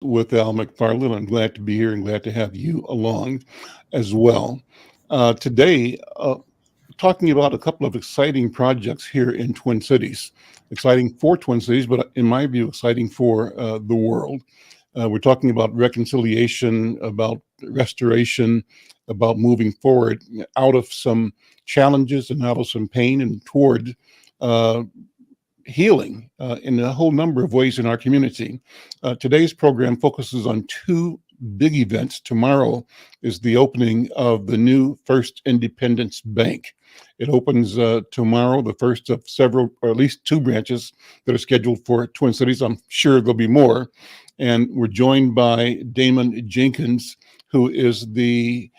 with Al McFarlane. I'm glad to be here and glad to have you along as well. Today, talking about a couple of exciting projects here in Twin Cities. Exciting for Twin Cities, but in my view, exciting for the world. We're talking about reconciliation, about restoration, about moving forward out of some challenges and out of some pain and toward uh, healing in a whole number of ways in our community. Today's program focuses on two big events. Tomorrow is the opening of the new First Independence Bank. It opens tomorrow, the first of several, or at least two branches that are scheduled for Twin Cities. I'm sure there'll be more. And we're joined by Damon Jenkins, who is the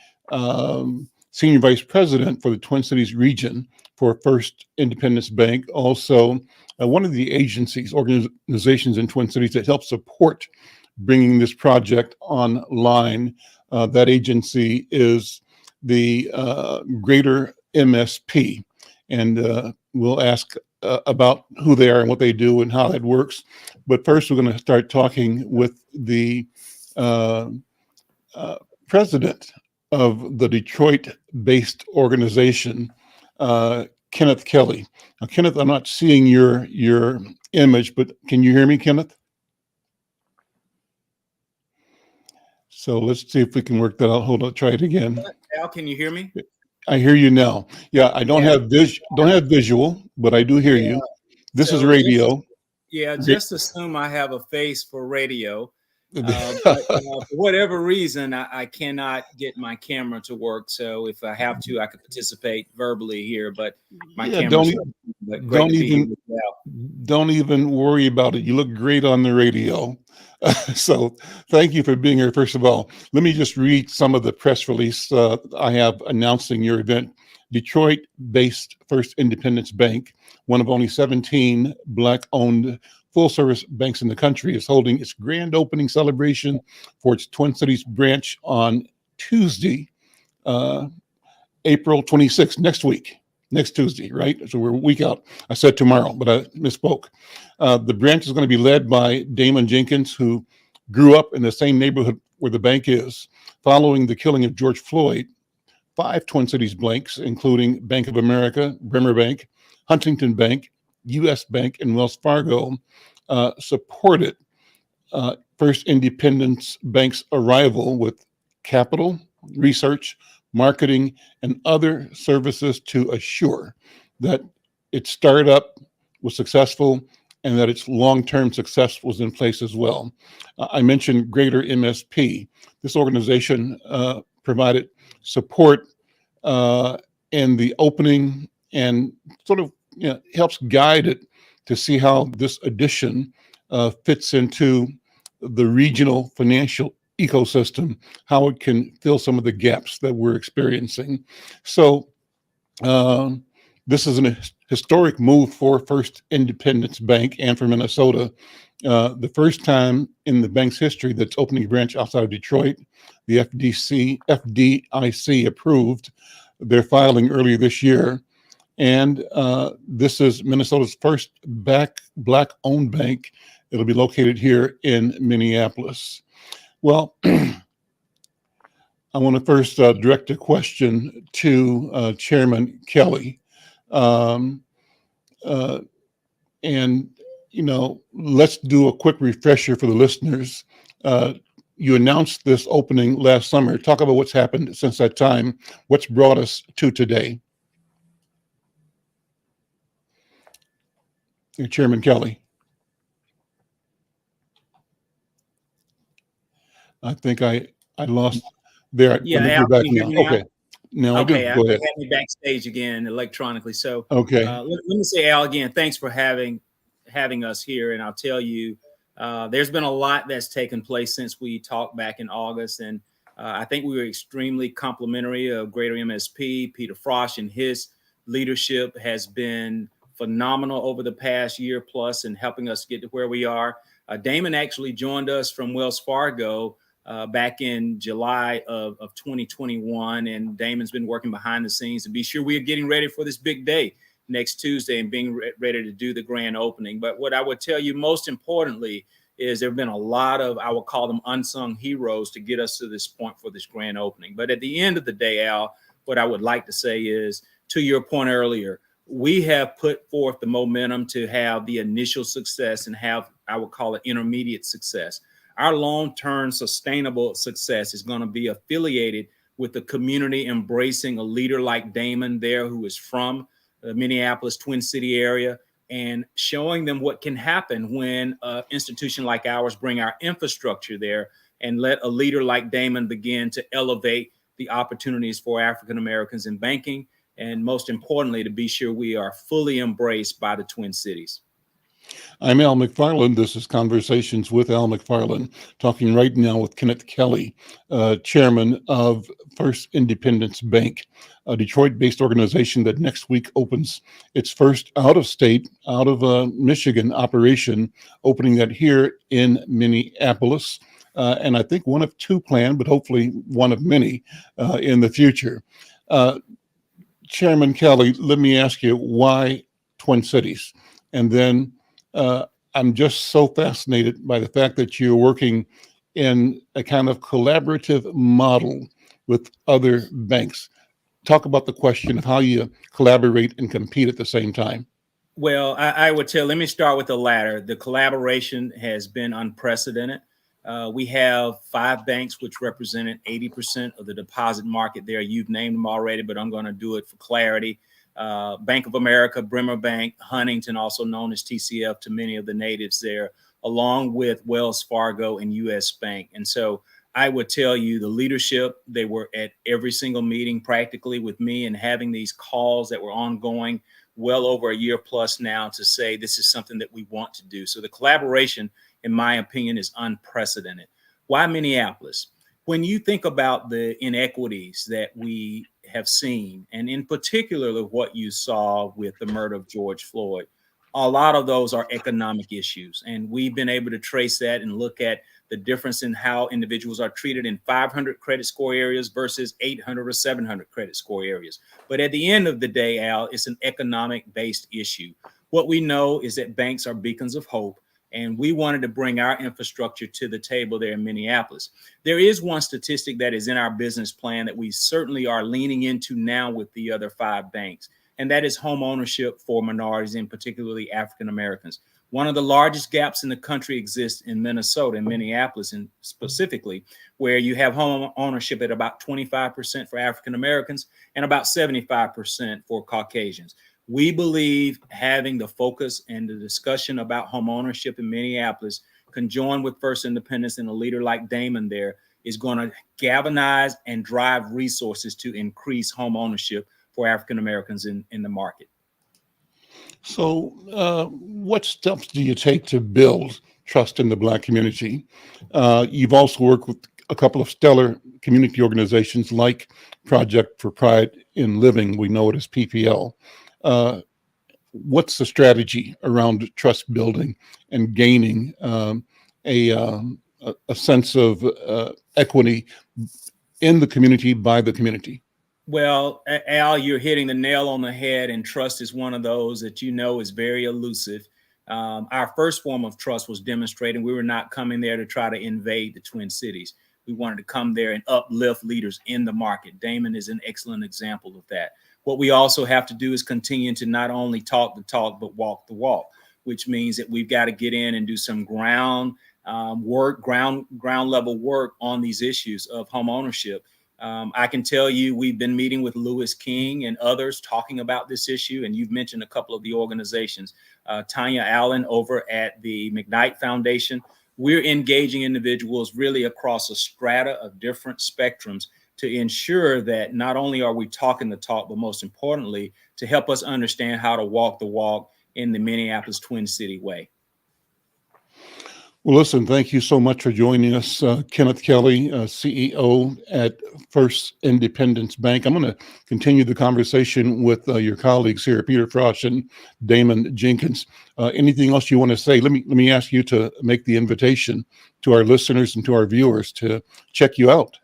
Senior Vice President for the Twin Cities region for First Independence Bank. Also, one of the agencies, organizations in Twin Cities that help support bringing this project online. That agency is the Greater MSP. And we'll ask about who they are and what they do and how that works. But first, we're going to start talking with the president of the Detroit-based organization, Kenneth Kelly. Now, Kenneth, I'm not seeing your image, but can you hear me, Kenneth? So let's see if we can work that out. Hold on, try it again. Al, can you hear me? I hear you now. Yeah, I don't have visual, but I do hear you. This is radio. Just assume I have a face for radio. But for whatever reason, I cannot get my camera to work. So if I have to, I could participate verbally here. But my camera. Don't even worry about it. You look great on the radio. So thank you for being here. First of all, let me just read some of the press release I have announcing your event. Detroit-based First Independence Bank, one of only 17 Black-owned full-service banks in the country, is holding its grand opening celebration for its Twin Cities branch on Tuesday, April 26th, next Tuesday, right? So we're a week out. I said tomorrow, but I misspoke. The branch is going to be led by Damon Jenkins, who grew up in the same neighborhood where the bank is. Following the killing of George Floyd, 5 Twin Cities banks, including Bank of America, Bremer Bank, Huntington Bank, U.S. Bank, and Wells Fargo, supported First Independence Bank's arrival with capital, research, marketing, and other services to assure that its startup was successful and that its long-term success was in place as well. I mentioned Greater MSP. This organization provided support in the opening and sort of helps guide it to see how this addition fits into the regional financial ecosystem, how it can fill some of the gaps that we're experiencing. So this is an historic move for First Independence Bank and for Minnesota. The first time in the bank's history that's opening a branch outside of Detroit. The FDIC approved their filing earlier this year. And this is Minnesota's first Black-owned bank. It'll be located here in Minneapolis. Well, I want to first direct a question to Chairman Kelly. And, let's do a quick refresher for the listeners. You announced this opening last summer. Talk about what's happened since that time. What's brought us to today? Chairman Kelly. I think I lost there. Yeah, Al, back now. Okay. Now I do. Go ahead. Have me backstage again electronically. So okay. Let me say, Al, again, thanks for having us here. And I'll tell you, there's been a lot that's taken place since we talked back in August. And I think we were extremely complimentary of Greater MSP. Peter Frosch and his leadership has been phenomenal over the past year plus in helping us get to where we are. Damon actually joined us from Wells Fargo back in July of 2021. And Damon's been working behind the scenes to be sure we are getting ready for this big day next Tuesday and being ready to do the grand opening. But what I would tell you most importantly is there have been a lot of, I would call them unsung heroes to get us to this point for this grand opening. But at the end of the day, Al, what I would like to say is, to your point earlier, we have put forth the momentum to have the initial success and have, I would call it, intermediate success. Our long-term sustainable success is going to be affiliated with the community embracing a leader like Damon there, who is from the Minneapolis Twin City area, and showing them what can happen when an institution like ours bring our infrastructure there and let a leader like Damon begin to elevate the opportunities for African Americans in banking, and most importantly, to be sure we are fully embraced by the Twin Cities. I'm Al McFarlane. This is Conversations with Al McFarlane, talking right now with Kenneth Kelly, chairman of First Independence Bank, a Detroit-based organization that next week opens its first out-of-state, out of Michigan operation, opening that here in Minneapolis. And I think one of two planned, but hopefully one of many in the future. Chairman Kelly, let me ask you, why Twin Cities? And then I'm just so fascinated by the fact that you're working in a kind of collaborative model with other banks. Talk about the question of how you collaborate and compete at the same time. Well, I would let me start with the latter. The collaboration has been unprecedented. We have 5 banks which represented 80% of the deposit market there. You've named them already, but I'm going to do it for clarity. Bank of America, Bremer Bank, Huntington, also known as TCF to many of the natives there, along with Wells Fargo and US Bank. And so I would tell you the leadership, they were at every single meeting practically with me and having these calls that were ongoing well over a year plus now to say this is something that we want to do. So the collaboration, in my opinion, is unprecedented. Why Minneapolis? When you think about the inequities that we have seen, and in particular what you saw with the murder of George Floyd, a lot of those are economic issues. And we've been able to trace that and look at the difference in how individuals are treated in 500 credit score areas versus 800 or 700 credit score areas. But at the end of the day, Al, it's an economic-based issue. What we know is that banks are beacons of hope, and we wanted to bring our infrastructure to the table there in Minneapolis. There is one statistic that is in our business plan that we certainly are leaning into now with the other 5 banks, and that is home ownership for minorities, and particularly African Americans. One of the largest gaps in the country exists in Minnesota, in Minneapolis, and specifically, where you have home ownership at about 25% for African Americans and about 75% for Caucasians. We believe having the focus and the discussion about home ownership in Minneapolis, conjoined with First Independence and a leader like Damon there, is going to galvanize and drive resources to increase home ownership for African Americans in the market. So what steps do you take to build trust in the Black community? You've also worked with a couple of stellar community organizations like Project for Pride in Living. We know it as PPL. What's the strategy around trust building and gaining a sense of equity in the community by the community? Well, Al, you're hitting the nail on the head, and trust is one of those that is very elusive. Our first form of trust was demonstrating we were not coming there to try to invade the Twin Cities. We wanted to come there and uplift leaders in the market. Damon is an excellent example of that. What we also have to do is continue to not only talk the talk, but walk the walk, which means that we've got to get in and do some ground level work on these issues of home ownership. I can tell you we've been meeting with Lewis King and others talking about this issue, and you've mentioned a couple of the organizations. Tanya Allen over at the McKnight Foundation. We're engaging individuals really across a strata of different spectrums to ensure that not only are we talking the talk, but most importantly, to help us understand how to walk the walk in the Minneapolis Twin City way. Well, listen, thank you so much for joining us, Kenneth Kelly, CEO at First Independence Bank. I'm going to continue the conversation with your colleagues here, Peter Frosch and Damon Jenkins. Anything else you want to say? Let me ask you to make the invitation to our listeners and to our viewers to check you out.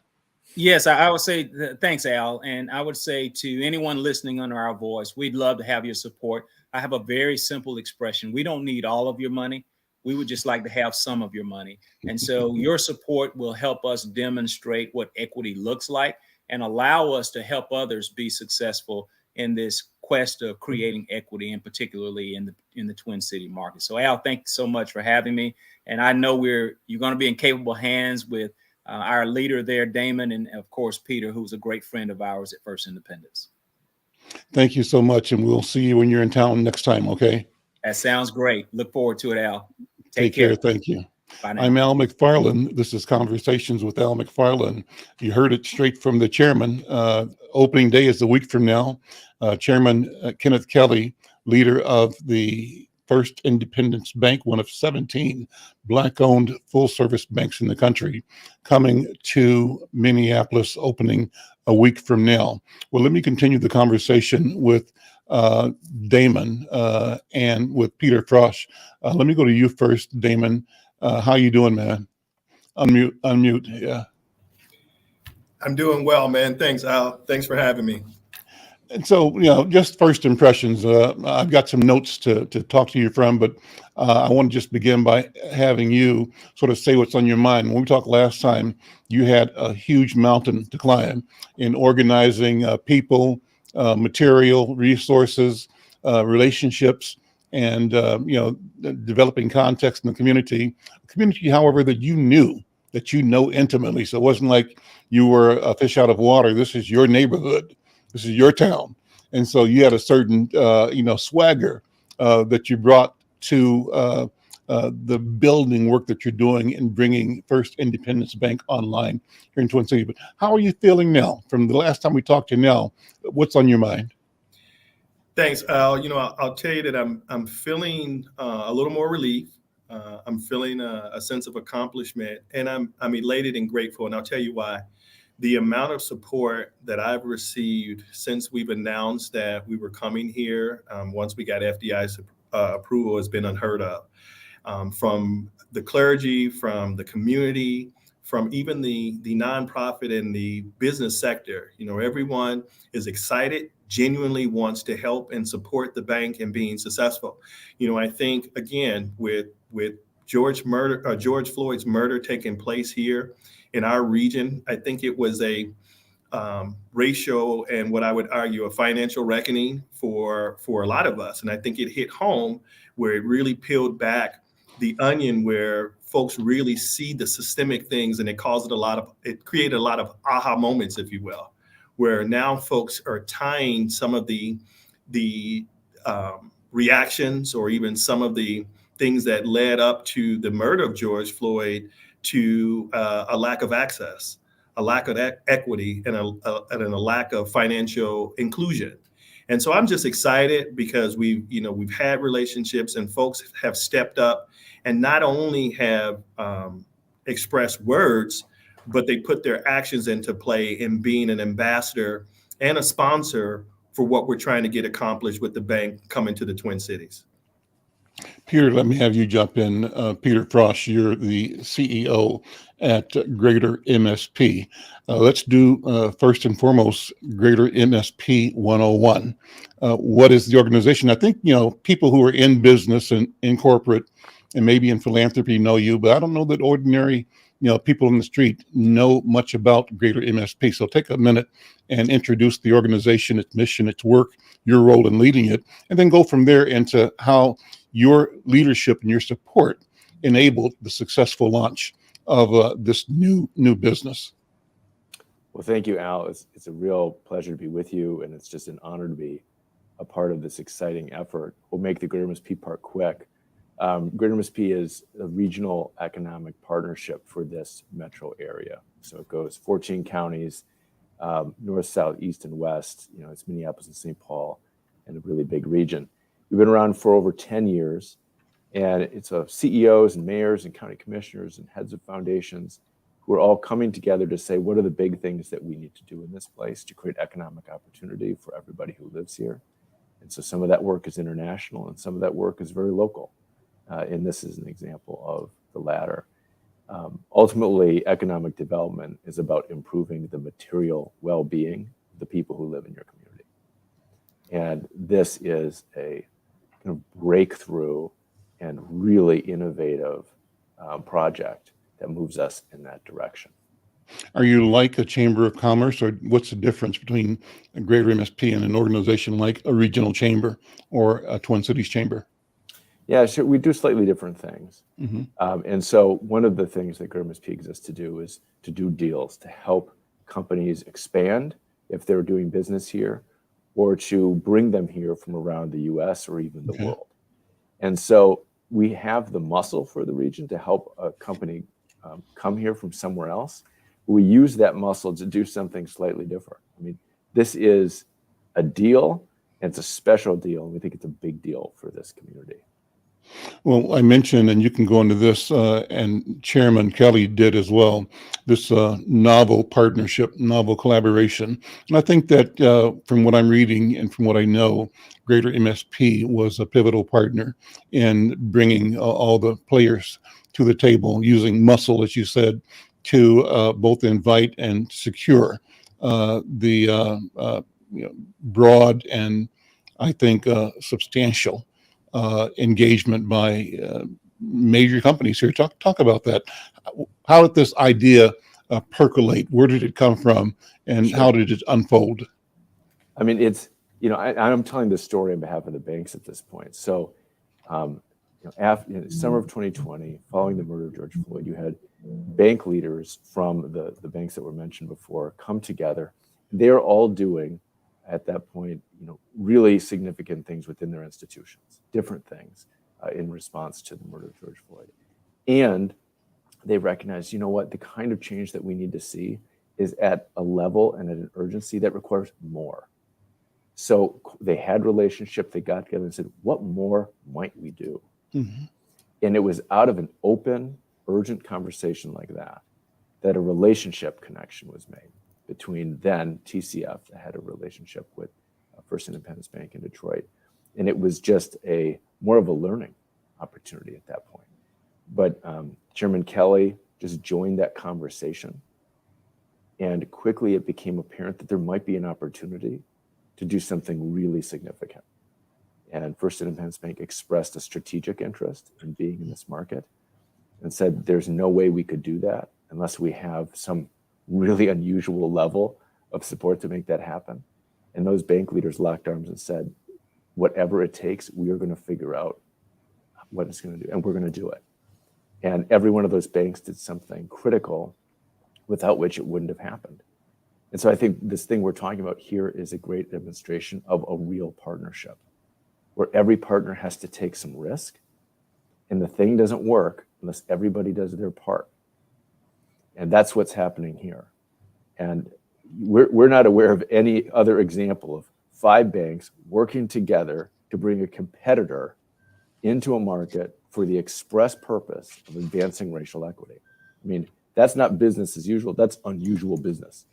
Yes, I would say thanks, Al. And I would say to anyone listening under our voice, we'd love to have your support. I have a very simple expression. We don't need all of your money. We would just like to have some of your money. And so your support will help us demonstrate what equity looks like and allow us to help others be successful in this quest of creating equity, and particularly in the Twin City market. So Al, thank you so much for having me. And I know you're going to be in capable hands with our leader there, Damon, and of course, Peter, who's a great friend of ours at First Independence. Thank you so much. And we'll see you when you're in town next time. Okay. That sounds great. Look forward to it, Al. Take care. Thank you. Bye now. I'm Al McFarlane. This is Conversations with Al McFarlane. You heard it straight from the chairman. Opening day is a week from now. Chairman Kenneth Kelly, leader of the First Independence Bank, one of 17 Black-owned full-service banks in the country, coming to Minneapolis, opening a week from now. Well, let me continue the conversation with Damon and with Peter Frosch. Let me go to you first, Damon. How you doing, man? Unmute. Yeah. I'm doing well, man. Thanks, Al. Thanks for having me. And so, just first impressions. I've got some notes to talk to you from, but I want to just begin by having you sort of say what's on your mind. When we talked last time, you had a huge mountain to climb in organizing people, material, resources, relationships, and developing context in the community. A community, however, that you know intimately. So it wasn't like you were a fish out of water. This is your neighborhood. This is your town. And so you had a certain, swagger that you brought to the building work that you're doing in bringing First Independence Bank online here in Twin Cities. But how are you feeling now? From the last time we talked to you now, what's on your mind? Thanks, Al. I'll tell you that I'm feeling a little more relief. I'm feeling a sense of accomplishment, and I'm elated and grateful. And I'll tell you why. The amount of support that I've received since we've announced that we were coming here, once we got FDI's approval, has been unheard of. From the clergy, from the community, from even the nonprofit and the business sector. Everyone is excited, genuinely wants to help and support the bank in being successful. I think, again, with George Floyd's murder taking place here in our region, I think it was a racial and what I would argue a financial reckoning for a lot of us. And I think it hit home where it really peeled back the onion, where folks really see the systemic things, and it created a lot of aha moments, if you will, where now folks are tying some of the reactions or even some of the things that led up to the murder of George Floyd to a lack of access, a lack of equity, and a lack of financial inclusion. And so I'm just excited because we've had relationships and folks have stepped up and not only have expressed words, but they put their actions into play in being an ambassador and a sponsor for what we're trying to get accomplished with the bank coming to the Twin Cities. Peter, let me have you jump in. Peter Frosch, you're the CEO at Greater MSP. Let's do first and foremost Greater MSP 101. What is the organization? I think, people who are in business and in corporate and maybe in philanthropy know you, but I don't know that ordinary, people in the street know much about Greater MSP. So take a minute and introduce the organization, its mission, its work, your role in leading it, and then go from there into how your leadership and your support enabled the successful launch of this new business. Well, thank you, Al. It's a real pleasure to be with you, and it's just an honor to be a part of this exciting effort. We'll make the Greater MSP part quick. Greater MSP is a regional economic partnership for this metro area. So it goes 14 counties, north, south, east, and west. It's Minneapolis and St. Paul, and a really big region. We've been around for over 10 years, and it's CEOs and mayors and county commissioners and heads of foundations who are all coming together to say, what are the big things that we need to do in this place to create economic opportunity for everybody who lives here? And so some of that work is international, and some of that work is very local. And this is an example of the latter. Ultimately, economic development is about improving the material well-being of the people who live in your community. And this is a kind of breakthrough and really innovative project that moves us in that direction. Are you like a chamber of commerce, or what's the difference between a greater MSP and an organization like a regional chamber or a Twin Cities chamber? Yeah, sure. We do slightly different things. Mm-hmm. And so one of the things that Greater MSP exists to do is to do deals, to help companies expand if they're doing business here, or to bring them here from around the US or even the world. And so we have the muscle for the region to help a company come here from somewhere else. We use that muscle to do something slightly different. I mean, this is a deal, and it's a special deal, and we think it's a big deal for this community. Well, I mentioned, and you can go into this, and Chairman Kelly did as well, this novel partnership, novel collaboration. And I think that from what I'm reading and from what I know, Greater MSP was a pivotal partner in bringing all the players to the table, using muscle, as you said, to both invite and secure the broad and, I think, substantial engagement by major companies here. Talk about that. How did this idea percolate? Where did it come from, and how did it unfold? I mean, it's, I'm telling this story on behalf of the banks at this point. So, after summer of 2020, following the murder of George Floyd, you had bank leaders from the banks that were mentioned before come together. They're all doing, at that point, really significant things within their institutions, different things in response to the murder of George Floyd. And they recognize, what, the kind of change that we need to see is at a level and at an urgency that requires more. So they had relationship, they got together and said, what more might we do? Mm-hmm. And it was out of an open, urgent conversation like that a relationship connection was made between then TCF, that had a relationship with First Independence Bank in Detroit. And it was just more of a learning opportunity at that point. But Chairman Kelly just joined that conversation. And quickly it became apparent that there might be an opportunity to do something really significant. And First Independence Bank expressed a strategic interest in being in this market and said, there's no way we could do that unless we have some really unusual level of support to make that happen. And those bank leaders locked arms and said, whatever it takes, we are going to figure out what it's going to do, and we're going to do it. And every one of those banks did something critical without which it wouldn't have happened. And so I think this thing we're talking about here is a great demonstration of a real partnership, where every partner has to take some risk, and the thing doesn't work unless everybody does their part. And that's what's happening here. And we're not aware of any other example of 5 banks working together to bring a competitor into a market for the express purpose of advancing racial equity. I mean, that's not business as usual. That's unusual business.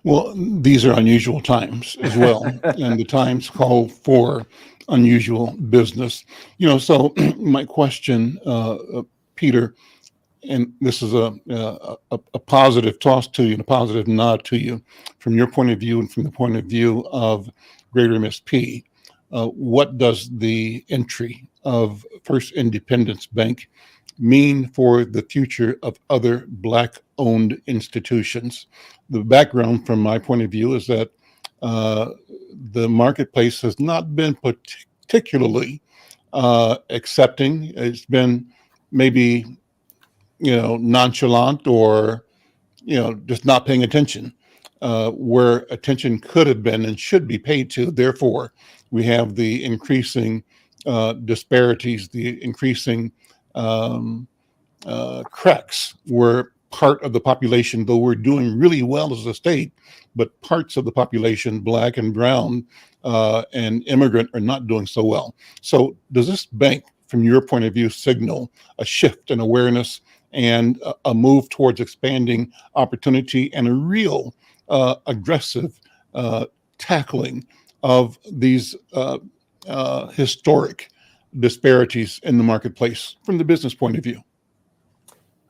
Well, these are unusual times as well, and the times call for unusual business. So my question, Peter, and this is a positive toss to you and a positive nod to you from your point of view and from the point of view of Greater MSP. What does the entry of First Independence Bank mean for the future of other Black-owned institutions? The background from my point of view is that the marketplace has not been particularly accepting. It's been maybe nonchalant or just not paying attention where attention could have been and should be paid to. Therefore, we have the increasing disparities, the increasing cracks where part of the population, though we're doing really well as a state, but parts of the population, Black and brown and immigrant, are not doing so well. So does this bank, from your point of view, signal a shift in awareness and a move towards expanding opportunity and a real aggressive tackling of these historic disparities in the marketplace from the business point of view?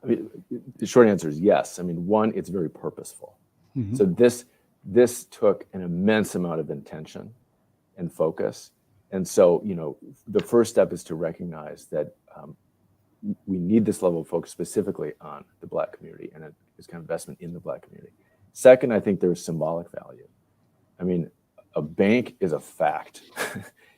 I mean, the short answer is yes. I mean, one, it's very purposeful. Mm-hmm. So this took an immense amount of intention and focus And so, the first step is to recognize that we need this level of focus specifically on the Black community and this kind of investment in the Black community. Second, I think there's symbolic value. I mean, a bank is a fact.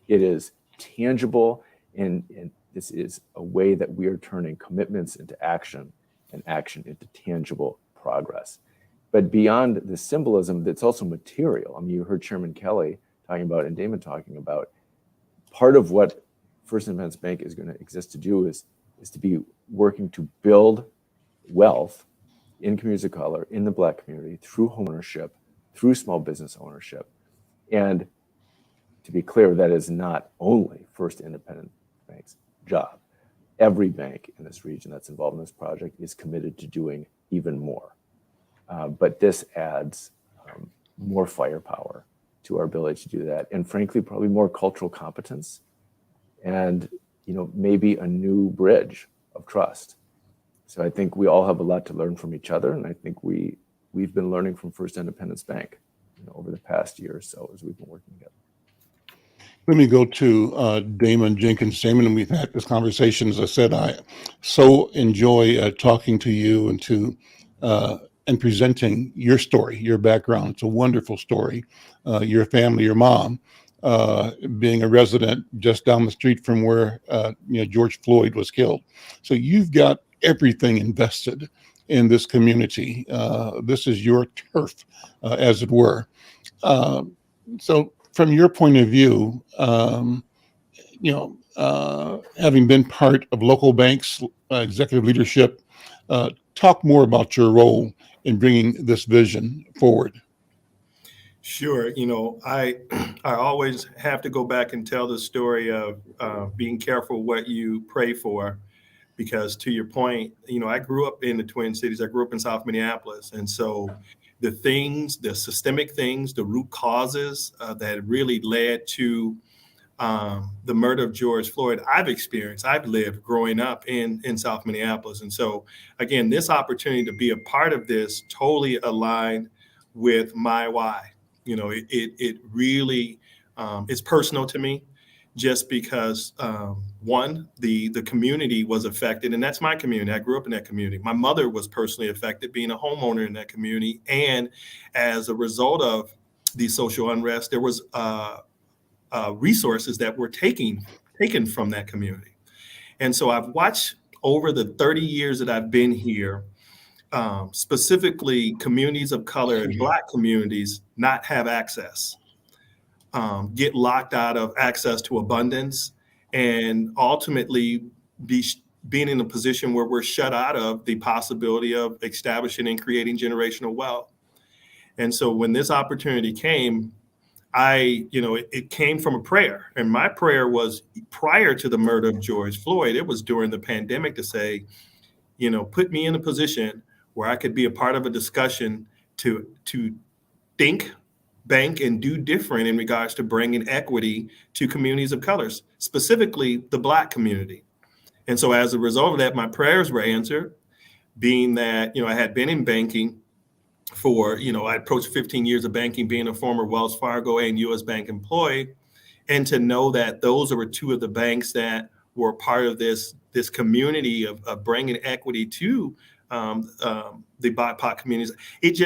It is tangible, and this is a way that we are turning commitments into action and action into tangible progress. But beyond the symbolism, it's also material. I mean, you heard Chairman Kelly talking about and Damon talking about part of what First Independence Bank is going to exist to do is to be working to build wealth in communities of color, in the Black community, through homeownership, through small business ownership. And to be clear, that is not only First Independent Bank's job. Every bank in this region that's involved in this project is committed to doing even more. But this adds more firepower to our ability to do that. And frankly, probably more cultural competence and maybe a new bridge of trust. So I think we all have a lot to learn from each other. And I think we've been learning from First Independence Bank over the past year or so as we've been working together. Let me go to Damon Jenkins. Damon, and we've had this conversation. As I said, I so enjoy talking to you and presenting your story, your background. It's a wonderful story. Your family, your mom, being a resident just down the street from where George Floyd was killed. So you've got everything invested in this community. This is your turf, as it were. So from your point of view, having been part of local banks, executive leadership, talk more about your role in bringing this vision forward. Sure. I always have to go back and tell the story of being careful what you pray for, because to your point, I grew up in the Twin Cities. I grew up in South Minneapolis. And so the systemic things, the root causes that really led to the murder of George Floyd, I've lived growing up in South Minneapolis. And so, again, this opportunity to be a part of this totally aligned with my why. It really is personal to me, just because, one, the community was affected, and that's my community. I grew up in that community. My mother was personally affected, being a homeowner in that community. And as a result of the social unrest, there was resources that were taken from that community. And so I've watched over the 30 years that I've been here, specifically communities of color and Black communities not have access, get locked out of access to abundance, and ultimately being in a position where we're shut out of the possibility of establishing and creating generational wealth. And so when this opportunity came, it came from a prayer. And my prayer was prior to the murder of George Floyd. It was during the pandemic to say, put me in a position where I could be a part of a discussion to think, bank, and do different in regards to bringing equity to communities of colors, specifically the Black community. And so as a result of that, my prayers were answered, being that, I had been in banking for, I approached 15 years of banking, being a former Wells Fargo and US Bank employee, and to know that those were two of the banks that were part of this community of bringing equity to the BIPOC communities. It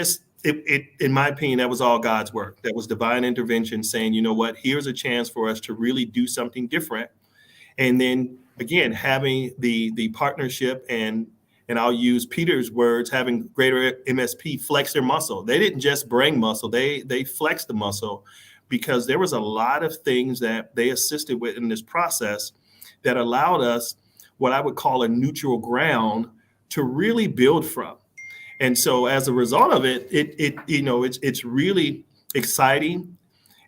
in my opinion, that was all God's work. That was divine intervention saying, you know what, here's a chance for us to really do something different. And then again, having the partnership and I'll use Peter's words, having greater MSP flex their muscle. They didn't just bring muscle, they flexed the muscle, because there was a lot of things that they assisted with in this process that allowed us what I would call a neutral ground to really build from. And so as a result of it, it's really exciting.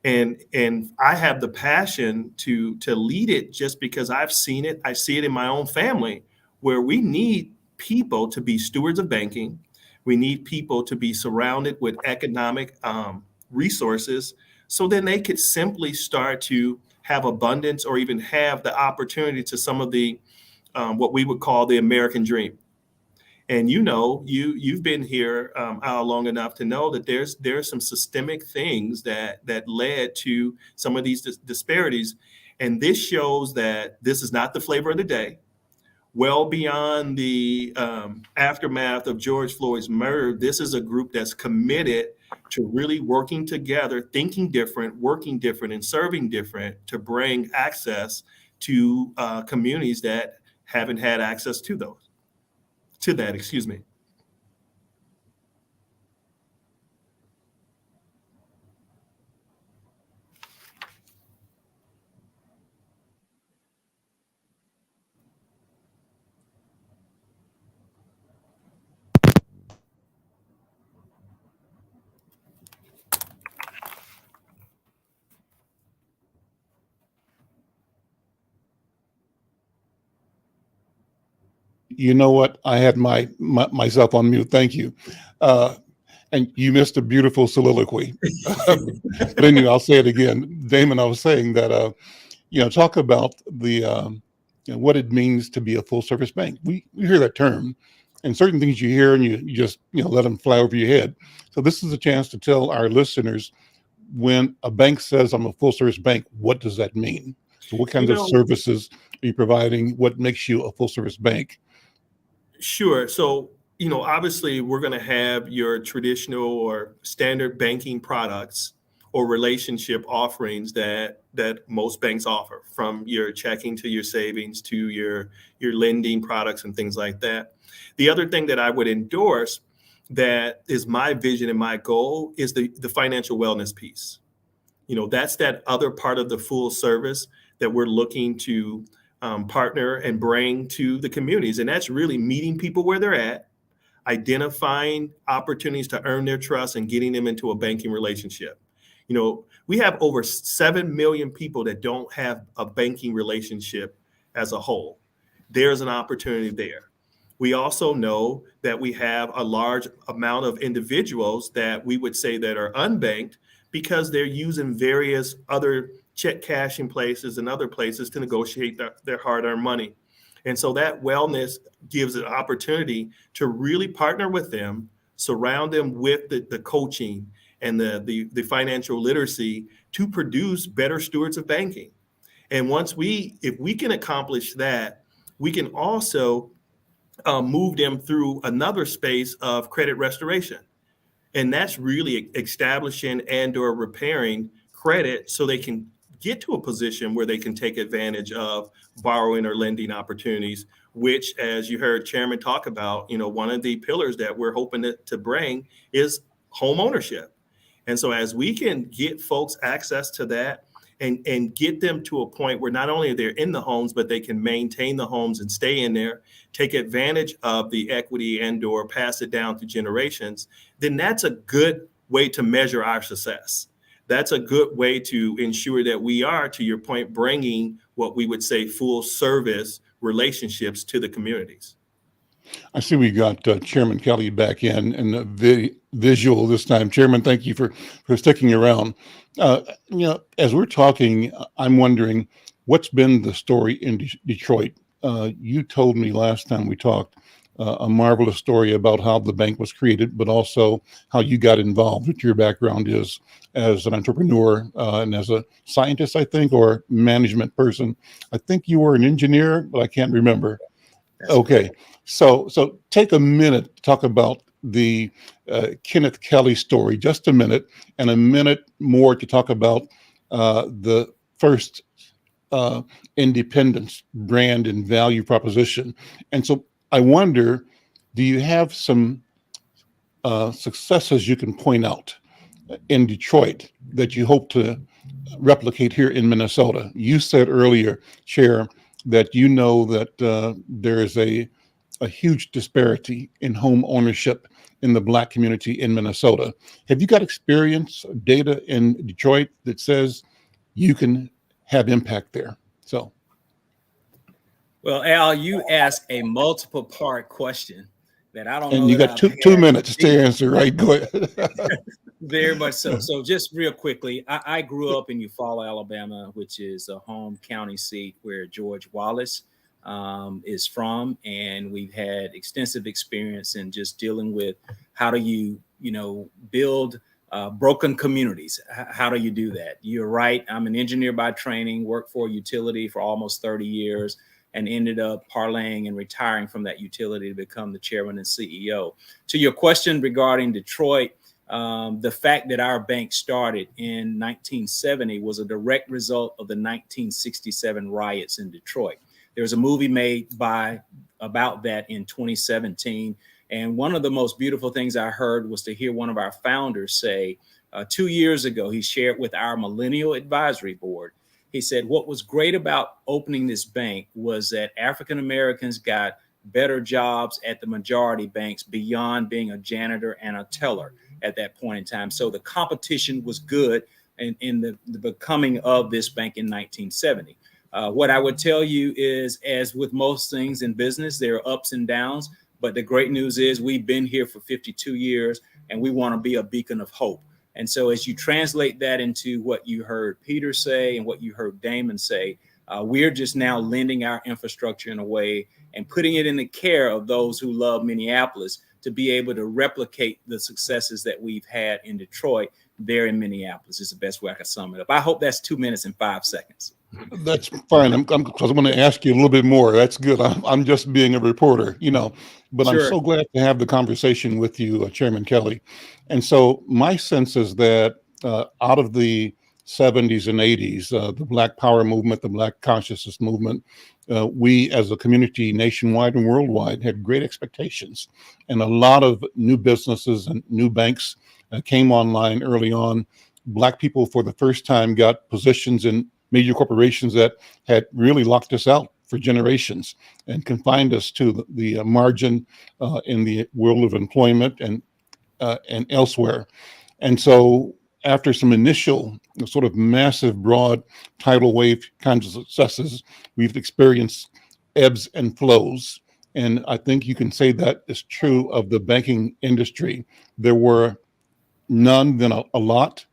And I have the passion to lead it, just because I've seen it. I see it in my own family, where we need people to be stewards of banking. We need people to be surrounded with economic resources, so then they could simply start to have abundance, or even have the opportunity to some of the what we would call the American dream. And you've been here long enough to know that there's some systemic things that led to some of these disparities. And this shows that this is not the flavor of the day. Well beyond the aftermath of George Floyd's murder, this is a group that's committed to really working together, thinking different, working different, and serving different to bring access to communities that haven't had access to that, excuse me. You know what? I had myself on mute. Thank you. And you missed a beautiful soliloquy. But anyway, I'll say it again. Damon, I was saying that, talk about the, what it means to be a full service bank. We hear that term, and certain things you hear and you just, let them fly over your head. So this is a chance to tell our listeners, when a bank says I'm a full service bank, what does that mean? So what kinds of services are you providing? What makes you a full service bank? Sure. So, obviously we're going to have your traditional or standard banking products or relationship offerings that most banks offer, from your checking to your savings to your lending products and things like that. The other thing that I would endorse, that is my vision and my goal, is the financial wellness piece. That's that other part of the full service that we're looking to partner and bring to the communities. And that's really meeting people where they're at, identifying opportunities to earn their trust, and getting them into a banking relationship. We have over 7 million people that don't have a banking relationship as a whole. There's an opportunity there. We also know that we have a large amount of individuals that we would say that are unbanked because they're using various other check cashing places and other places to negotiate their hard-earned money. And so that wellness gives an opportunity to really partner with them, surround them with the coaching and the financial literacy to produce better stewards of banking. And if we can accomplish that, we can also move them through another space of credit restoration. And that's really establishing and or repairing credit so they can get to a position where they can take advantage of borrowing or lending opportunities, which, as you heard Chairman talk about, one of the pillars that we're hoping to bring is home ownership. And so as we can get folks access to that and get them to a point where not only they're in the homes, but they can maintain the homes and stay in there, take advantage of the equity and or pass it down through generations, then that's a good way to measure our success. That's a good way to ensure that we are, to your point, bringing what we would say full service relationships to the communities. I see we got Chairman Kelly back in and the visual this time. Chairman, thank you for sticking around. As we're talking, I'm wondering what's been the story in Detroit. You told me last time we talked a marvelous story about how the bank was created, but also how you got involved, what your background is as an entrepreneur and as a scientist, I think, or management person. I think you were an engineer, but I can't remember. That's okay. Right. So take a minute to talk about the Kenneth Kelly story, just a minute, and a minute more to talk about the first independence brand and value proposition. And so I wonder, do you have some successes you can point out in Detroit that you hope to replicate here in Minnesota? You said earlier, Chair, that that there is a huge disparity in home ownership in the Black community in Minnesota. Have you got experience, data in Detroit that says you can have impact there? So. Well, Al, you asked a multiple part question that I don't know. And you got two minutes to answer, right? Go ahead. Very much so. So just real quickly, I grew up in Eufaula, Alabama, which is a home county seat where George Wallace is from. And we've had extensive experience in just dealing with how do you build broken communities. How do you do that? You're right. I'm an engineer by training, worked for a utility for almost 30 years, and ended up parlaying and retiring from that utility to become the chairman and CEO. To your question regarding Detroit, the fact that our bank started in 1970 was a direct result of the 1967 riots in Detroit. There was a movie made about that in 2017. And one of the most beautiful things I heard was to hear one of our founders say, 2 years ago, he shared with our Millennial Advisory Board. He said, what was great about opening this bank was that African Americans got better jobs at the majority banks beyond being a janitor and a teller at that point in time. So the competition was good in the becoming of this bank in 1970. What I would tell you is, as with most things in business, there are ups and downs. But the great news is we've been here for 52 years and we want to be a beacon of hope. And so as you translate that into what you heard Peter say and what you heard Damon say, we're just now lending our infrastructure in a way and putting it in the care of those who love Minneapolis to be able to replicate the successes that we've had in Detroit there in Minneapolis is the best way I can sum it up. I hope that's 2 minutes and 5 seconds. That's fine. I'm going to ask you a little bit more. That's good. I'm just being a reporter, but Sure. I'm so glad to have the conversation with you, Chairman Kelly. And so my sense is that out of the 70s and 80s, the Black Power movement, the Black consciousness movement, we as a community nationwide and worldwide had great expectations. And a lot of new businesses and new banks came online early on. Black people for the first time got positions in major corporations that had really locked us out for generations and confined us to the margin in the world of employment and elsewhere. And so after some initial sort of massive, broad tidal wave kinds of successes, we've experienced ebbs and flows. And I think you can say that is true of the banking industry. There were none, then a lot,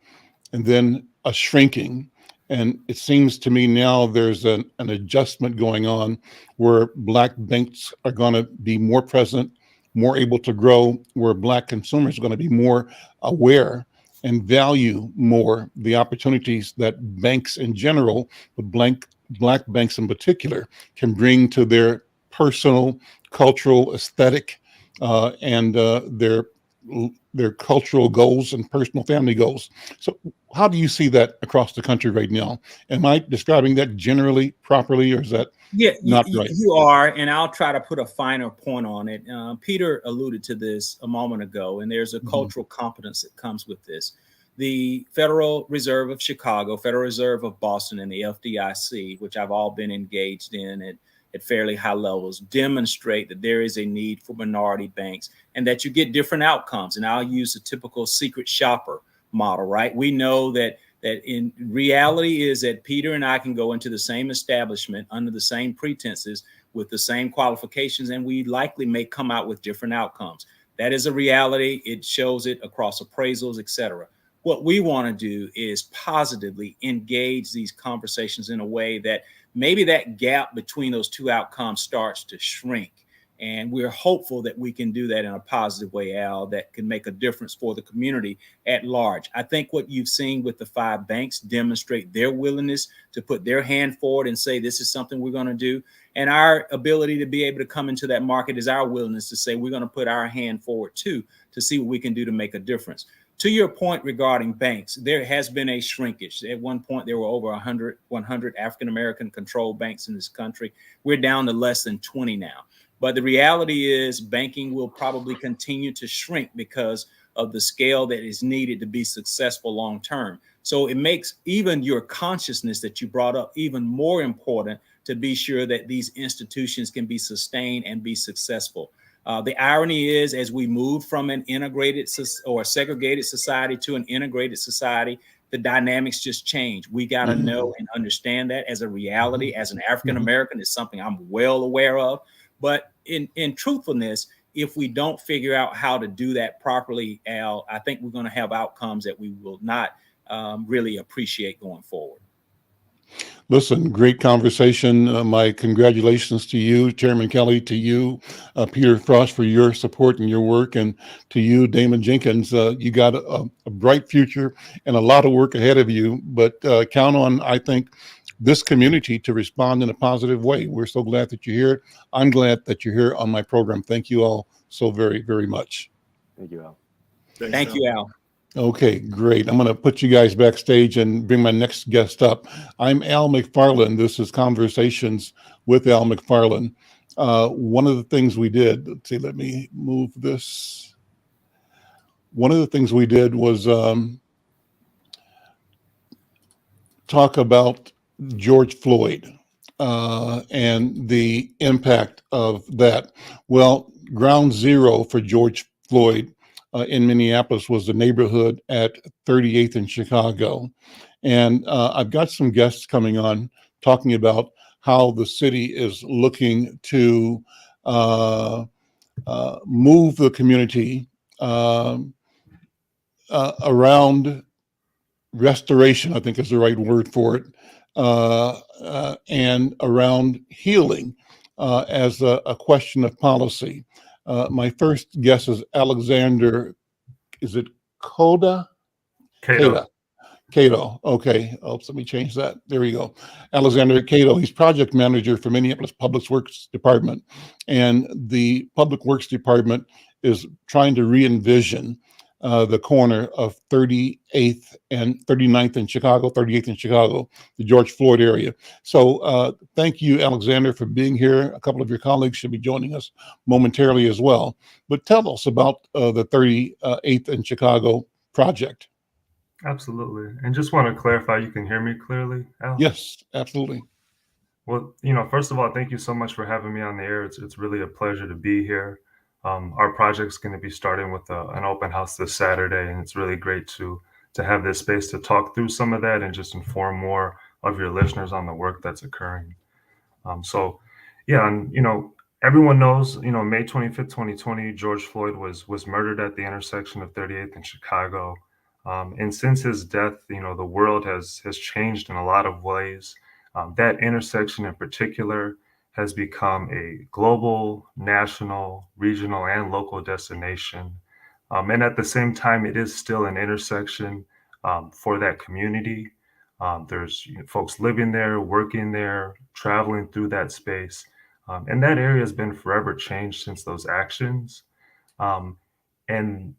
and then a shrinking. And it seems to me now there's an adjustment going on where Black banks are going to be more present, more able to grow, where Black consumers are going to be more aware and value more the opportunities that banks in general, but Black banks in particular, can bring to their personal, cultural, aesthetic, and their cultural goals and personal family goals. So how do you see that across the country right now? Am I describing that generally properly, or is that not right? You are, and I'll try to put a finer point on it. Peter alluded to this a moment ago, and there's a cultural competence that comes with this. The Federal Reserve of Chicago, Federal Reserve of Boston, and the FDIC, which I've all been engaged in at fairly high levels, demonstrate that there is a need for minority banks and that you get different outcomes. And I'll use a typical secret shopper model, right? We know that in reality is that Peter and I can go into the same establishment under the same pretenses with the same qualifications, and we likely may come out with different outcomes. That is a reality. It shows it across appraisals, et cetera. What we want to do is positively engage these conversations in a way that maybe that gap between those two outcomes starts to shrink. And we're hopeful that we can do that in a positive way, Al, that can make a difference for the community at large. I think what you've seen with the 5 banks demonstrate their willingness to put their hand forward and say, this is something we're going to do. And our ability to be able to come into that market is our willingness to say, we're going to put our hand forward too, to see what we can do to make a difference. To your point regarding banks, there has been a shrinkage. At one point, there were over 100 African-American controlled banks in this country. We're down to less than 20 now. But the reality is banking will probably continue to shrink because of the scale that is needed to be successful long term. So it makes even your consciousness that you brought up even more important to be sure that these institutions can be sustained and be successful. The irony is, as we move from an integrated or segregated society to an integrated society, the dynamics just change. We got to know and understand that as a reality. As an African American, is something I'm well aware of. But in truthfulness, if we don't figure out how to do that properly, Al, I think we're going to have outcomes that we will not really appreciate going forward. Listen, great conversation. My congratulations to you, Chairman Kelly, to you, Peter Frosch, for your support and your work, and to you, Damon Jenkins. You got a bright future and a lot of work ahead of you, but count on, I think, this community to respond in a positive way. We're so glad that you're here. I'm glad that you're here on my program. Thank you all so very, very much. Thank you, Al. Thank you, Al. Okay, great. I'm going to put you guys backstage and bring my next guest up. I'm Al McFarlane. This is Conversations with Al McFarlane. One of the things we did, let's see, let me move this. One of the things we did was talk about George Floyd and the impact of that. Well, ground zero for George Floyd in Minneapolis was the neighborhood at 38th in Chicago. And I've got some guests coming on talking about how the city is looking to move the community around restoration, I think is the right word for it, and around healing as a question of policy. My first guess is Alexander, is it Coda? Cato. Cato. Okay. Oh, let me change that. There we go. Alexander Cato. He's project manager for Minneapolis Public Works Department. And the Public Works Department is trying to re-envision the corner of 38th and 39th in Chicago, 38th in Chicago, the George Floyd area. So thank you, Alexander, for being here. A couple of your colleagues should be joining us momentarily as well. But tell us about the 38th in Chicago project. Absolutely. And just want to clarify, you can hear me clearly, Al? Yes, absolutely. Well, first of all, thank you so much for having me on the air. It's really a pleasure to be here. Our project's going to be starting with an open house this Saturday, and it's really great to have this space to talk through some of that and just inform more of your listeners on the work that's occurring. Everyone knows, May 25th, 2020, George Floyd was murdered at the intersection of 38th and Chicago. And since his death, the world has changed in a lot of ways. That intersection in particular has become a global, national, regional, and local destination. And at the same time, it is still an intersection for that community. There's folks living there, working there, traveling through that space. And that area has been forever changed since those actions. And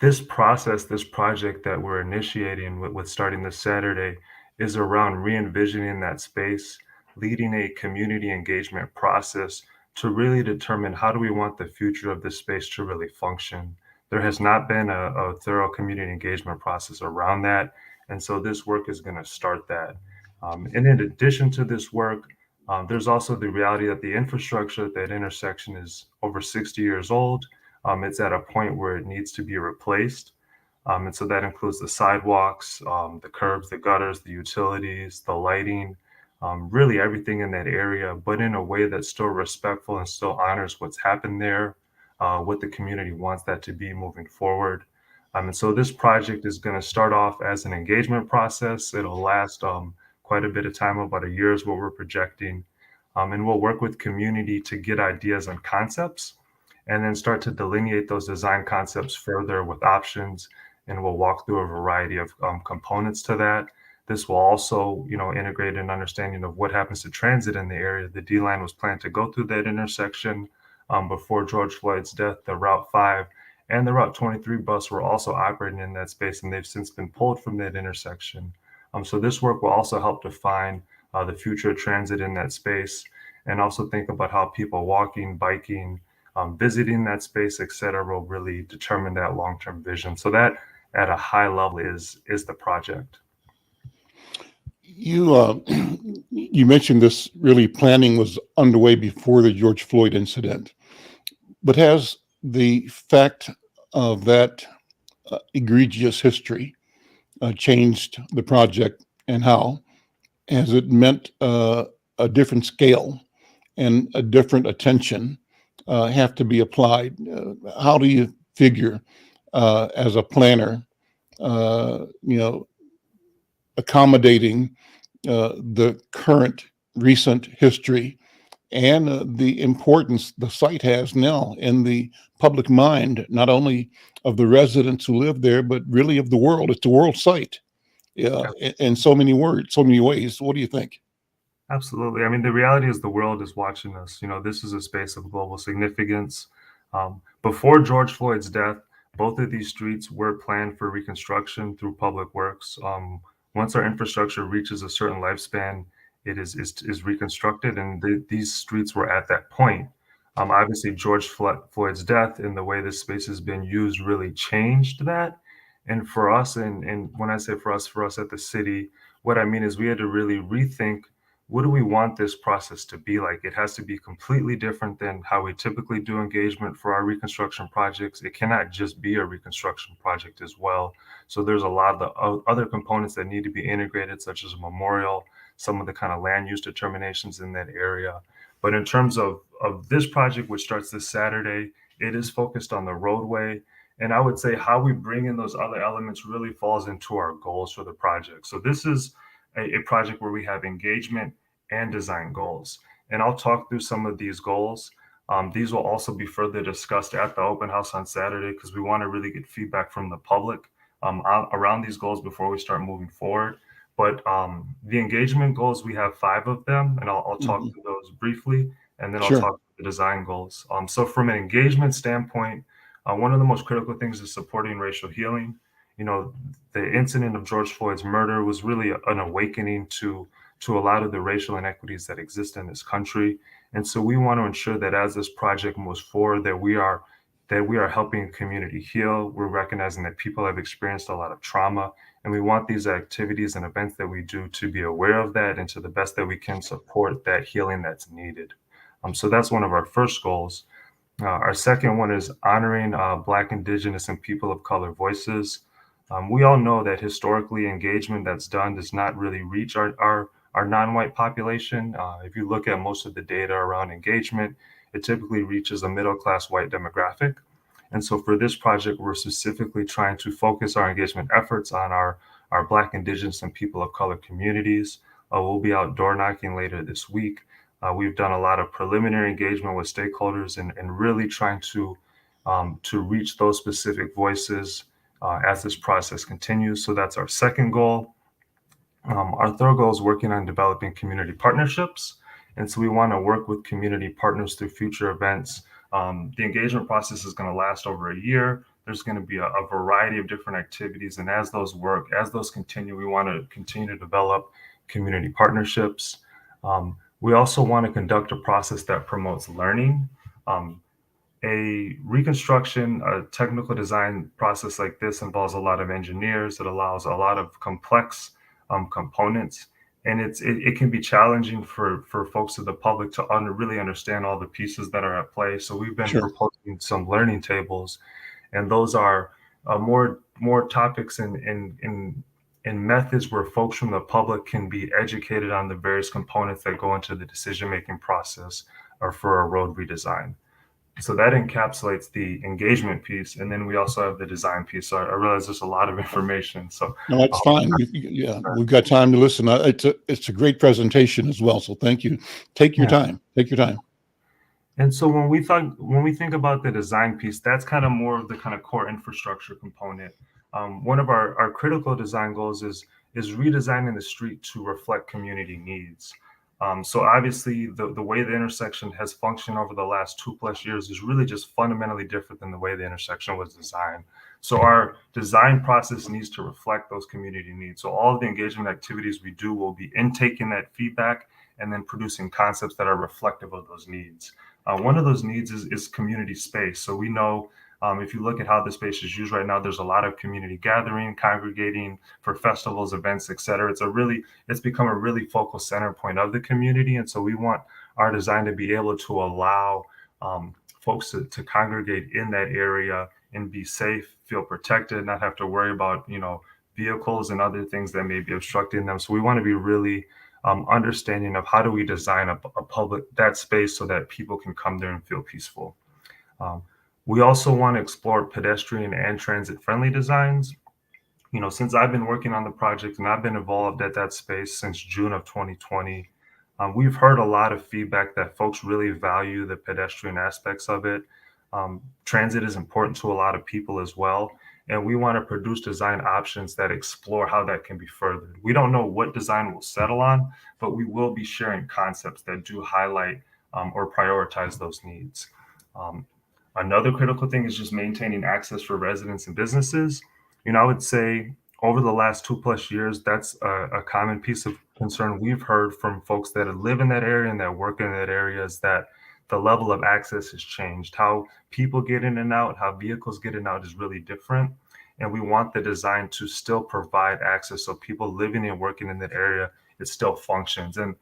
this process, this project that we're initiating with starting this Saturday is around re-envisioning that space, leading a community engagement process to really determine how do we want the future of this space to really function. There has not been a thorough community engagement process around that. And so this work is going to start that. And in addition to this work, there's also the reality that the infrastructure at that intersection is over 60 years old. It's at a point where it needs to be replaced. And so that includes the sidewalks, the curbs, the gutters, the utilities, the lighting, really everything in that area, but in a way that's still respectful and still honors what's happened there, what the community wants that to be moving forward. And so this project is going to start off as an engagement process. It'll last quite a bit of time, about a year is what we're projecting. And we'll work with community to get ideas and concepts, and then start to delineate those design concepts further with options. And we'll walk through a variety of components to that. This will also, integrate an understanding of what happens to transit in the area. The D-line was planned to go through that intersection before George Floyd's death. The Route 5 and the Route 23 bus were also operating in that space, and they've since been pulled from that intersection. So this work will also help define the future of transit in that space, and also think about how people walking, biking, visiting that space, et cetera, will really determine that long-term vision. So that at a high level is the project. You mentioned this really planning was underway before the George Floyd incident, but has the fact of that egregious history changed the project, and how has it meant a different scale and a different attention have to be applied? How do you figure as a planner, accommodating the current recent history and the importance the site has now in the public mind, not only of the residents who live there, but really of the world. It's a world site in so many words, so many ways. What do you think? Absolutely. I mean, the reality is the world is watching us. You know, this is a space of global significance. Before George Floyd's death, both of these streets were planned for reconstruction through Public Works. Once our infrastructure reaches a certain lifespan, it is reconstructed, and these streets were at that point. Obviously, George Floyd's death and the way this space has been used really changed that. And for us, and when I say for us at the city, what I mean is we had to really rethink, what do we want this process to be like? It has to be completely different than how we typically do engagement for our reconstruction projects. It cannot just be a reconstruction project as well. So there's a lot of other components that need to be integrated, such as a memorial, some of the kind of land use determinations in that area. But in terms of this project, which starts this Saturday, it is focused on the roadway. And I would say how we bring in those other elements really falls into our goals for the project. So this is a project where we have engagement and design goals. And I'll talk through some of these goals. These will also be further discussed at the open house on Saturday, because we want to really get feedback from the public around these goals before we start moving forward. But the engagement goals, we have 5 of them, and I'll talk through those briefly, and then I'll talk through the design goals. So from an engagement standpoint, one of the most critical things is supporting racial healing. You know, the incident of George Floyd's murder was really an awakening to a lot of the racial inequities that exist in this country. And so we want to ensure that as this project moves forward, that we are helping community heal. We're recognizing that people have experienced a lot of trauma, and we want these activities and events that we do to be aware of that and to the best that we can support that healing that's needed. So that's one of our first goals. Our second one is honoring Black, Indigenous, and people of color voices. We all know that historically engagement that's done does not really reach our non-white population. If you look at most of the data around engagement, it typically reaches a middle-class white demographic. And so for this project, we're specifically trying to focus our engagement efforts on our Black, Indigenous, and people of color communities. We'll be out door knocking later this week. We've done a lot of preliminary engagement with stakeholders and really trying to reach those specific voices as this process continues. So that's our second goal. Our third goal is working on developing community partnerships. And so we want to work with community partners through future events. The engagement process is going to last over a year. There's going to be a variety of different activities. And as those continue, we want to continue to develop community partnerships. We also want to conduct a process that promotes learning. A reconstruction, a technical design process like this involves a lot of engineers. It allows a lot of complex components, and it can be challenging for folks of the public to really understand all the pieces that are at play. So we've been proposing some learning tables, and those are more topics and methods where folks from the public can be educated on the various components that go into the decision-making process or for a road redesign. So that encapsulates the engagement piece, and then we also have the design piece. So I realize there's a lot of information. So no, that's fine. We've got time to listen. It's a great presentation as well. So thank you. Take your time. Take your time. And so when we think about the design piece, that's kind of more of the kind of core infrastructure component. One of our critical design goals is redesigning the street to reflect community needs. So obviously the way the intersection has functioned over the last 2+ years is really just fundamentally different than the way the intersection was designed. So our design process needs to reflect those community needs. So all of the engagement activities we do will be intaking that feedback and then producing concepts that are reflective of those needs. One of those needs is community space. So we know if you look at how the space is used right now, there's a lot of community gathering, congregating for festivals, events, et cetera. It's become a really focal center point of the community. And so we want our design to be able to allow folks to congregate in that area and be safe, feel protected, not have to worry about, vehicles and other things that may be obstructing them. So we want to be really understanding of how do we design a public, that space so that people can come there and feel peaceful. We also want to explore pedestrian and transit friendly designs. since I've been working on the project and I've been involved at that space since June of 2020, we've heard a lot of feedback that folks really value the pedestrian aspects of it. Transit is important to a lot of people as well. And we want to produce design options that explore how that can be furthered. We don't know what design we'll settle on, but we will be sharing concepts that do highlight or prioritize those needs. Another critical thing is just maintaining access for residents and businesses. I would say over the last 2+ years, that's a common piece of concern we've heard from folks that live in that area and that work in that area, is that the level of access has changed. How people get in and out, how vehicles get in and out is really different. And we want the design to still provide access so people living and working in that area, it still functions. And